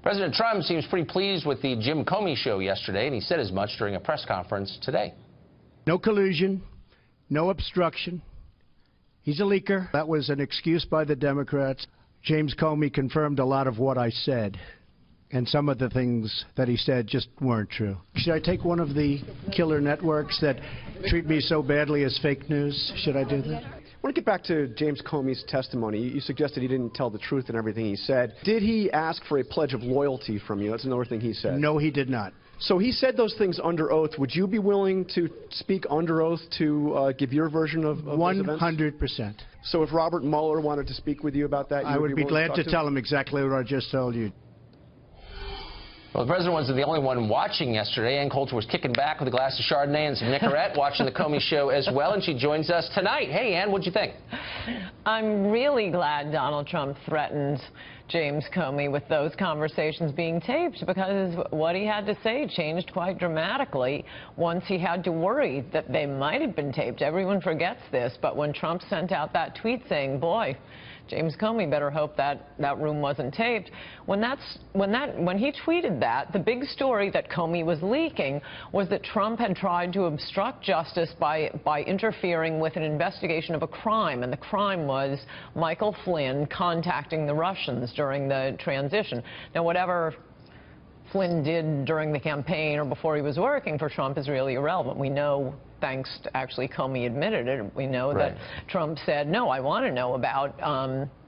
President Trump seems pretty pleased with the Jim Comey show yesterday, and he said as much during a press conference today. No collusion, no obstruction. He's a leaker. That was an excuse by the Democrats. James Comey confirmed a lot of what I said, and some of the things that he said just weren't true. Should I take one of the killer networks that treat me so badly as fake news? Should I do that? I want to get back to James Comey's testimony. You suggested he didn't tell the truth in everything he said. Did he ask for a pledge of loyalty from you? That's another thing he said. No, he did not. So he said those things under oath. Would you be willing to speak under oath to give your version of those events? 100%. So if Robert Mueller wanted to speak with you about that, I would be glad to tell him exactly what I just told you. Well, the president wasn't the only one watching yesterday. Ann Coulter was kicking back with a glass of Chardonnay and some Nicorette, watching the Comey show as well, and she joins us tonight. Hey, Ann, what'd you think? I'm really glad Donald Trump threatened James Comey with those conversations being taped, because what he had to say changed quite dramatically once he had to worry that they might have been taped. Everyone forgets this, but when Trump sent out that tweet saying, boy, James Comey better hope that room wasn't taped. When he tweeted that, the big story that Comey was leaking was that Trump had tried to obstruct justice by interfering with an investigation of a crime, and the crime was Michael Flynn contacting the Russians during the transition. Now, whatever Flynn did during the campaign or before he was working for Trump is really irrelevant. We know, thanks to actually Comey admitted it, we know that Trump said, no, I want to know about,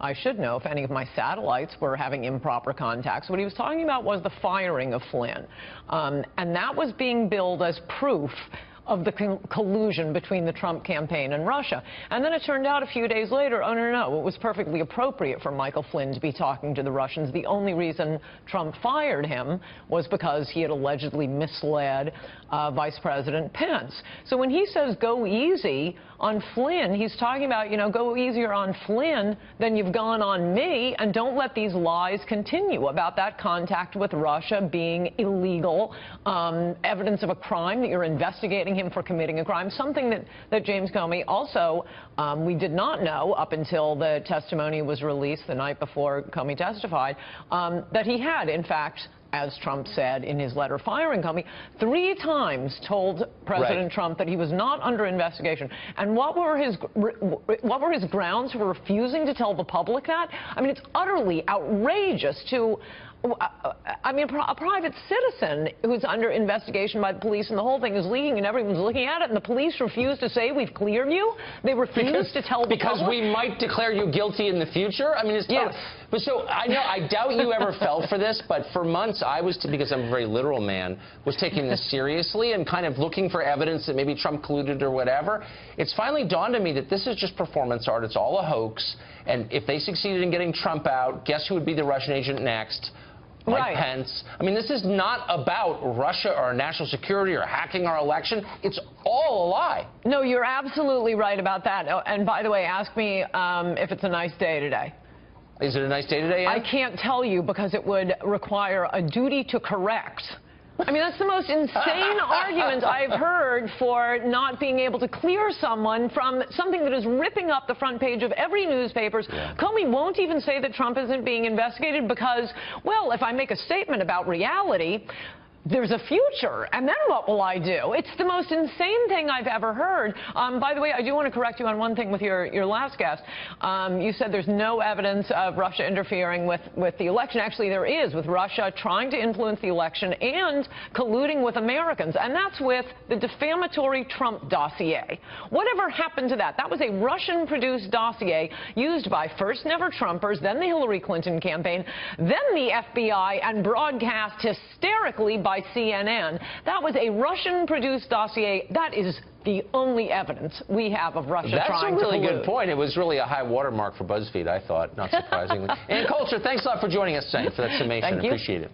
I should know if any of my satellites were having improper contacts. What he was talking about was the firing of Flynn. And that was being billed as proof of the collusion between the Trump campaign and Russia. And then it turned out a few days later, oh, no, it was perfectly appropriate for Michael Flynn to be talking to the Russians. The only reason Trump fired him was because he had allegedly misled Vice President Pence. So when he says go easy on Flynn, he's talking about, you know, go easier on Flynn than you've gone on me, and don't let these lies continue about that contact with Russia being illegal, evidence of a crime, that you're investigating him for committing a crime, something that James Comey also, we did not know up until the testimony was released the night before Comey testified, that he had, in fact, as Trump said in his letter firing Comey, 3 times told President Trump that he was not under investigation. And what were his grounds for refusing to tell the public that? I mean, it's utterly outrageous to, I mean, a private citizen who's under investigation by the police, and the whole thing is leaking and everyone's looking at it, and the police refuse to say, we've cleared you? They refuse to tell the public? Because we might declare you guilty in the future? I mean, it's tough. But so, I doubt you ever fell for this, but for months I was, because I'm a very literal man, was taking this seriously and kind of looking for evidence that maybe Trump colluded or whatever. It's finally dawned on me that this is just performance art. It's all a hoax. And if they succeeded in getting Trump out, guess who would be the Russian agent next? Mike Pence. I mean, this is not about Russia or national security or hacking our election. It's all a lie. No, you're absolutely right about that. Oh, and by the way, ask me if it's a nice day today. Is it a nice day today, Ann? I can't tell you, because it would require a duty to correct. I mean, that's the most insane argument I've heard for not being able to clear someone from something that is ripping up the front page of every newspaper. Comey won't even say that Trump isn't being investigated because, well, if I make a statement about reality, there's a future, and then what will I do? It's the most insane thing I've ever heard. By the way, I do want to correct you on one thing with your last guest. You said there's no evidence of Russia interfering with the election. Actually, there is, with Russia trying to influence the election and colluding with Americans, and that's with the defamatory Trump dossier. Whatever happened to that? That was a Russian-produced dossier used by first never Trumpers, then the Hillary Clinton campaign, then the FBI, and broadcast hysterically by CNN. That was a Russian-produced dossier. That is the only evidence we have of Russia trying to collude. That's a really good point. It was really a high watermark for BuzzFeed, I thought, not surprisingly. Ann Coulter, thanks a lot for joining us tonight for that summation. Thank you. Appreciate it.